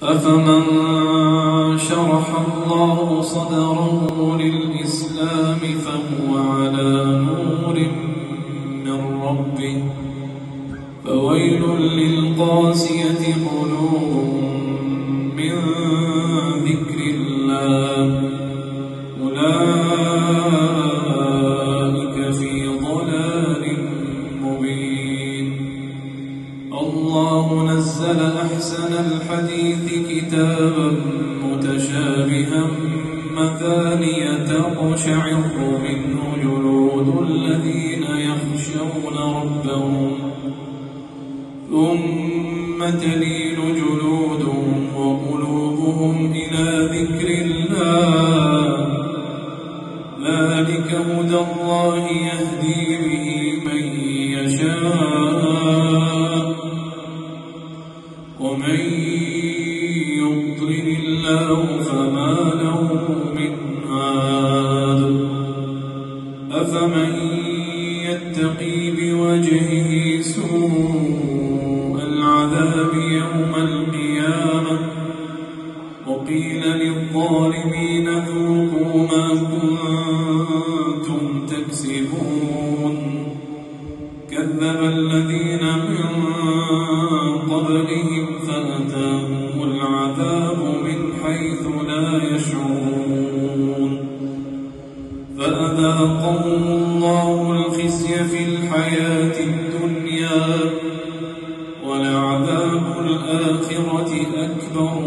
أفمن شرح الله صدره للإسلام فهو على نور من ربه فويل للقاسية قلوبهم من ذكر الله أولئك في ضلال مبين. الله نزل أحسن الحديث كتابا متشابها مثانية تقشعر منه جلود الذين يخشون ربهم ثم تلين جلودهم وقلوبهم إلى ذكر الله ذلك هدى الله يهدي به من يشاء ومن يضلل الله فما له من هاد. أفمن يتقي بوجهه سوء العذاب يوم القيامة وقيل للظالمين ذوقوا ما كنتم تكسبون كذب الذين من قبلهم فأتاهم العذاب من حيث لا يشعرون فأذاقهم الله الخزي في الحياة الدنيا ولعذاب الآخرة أكبر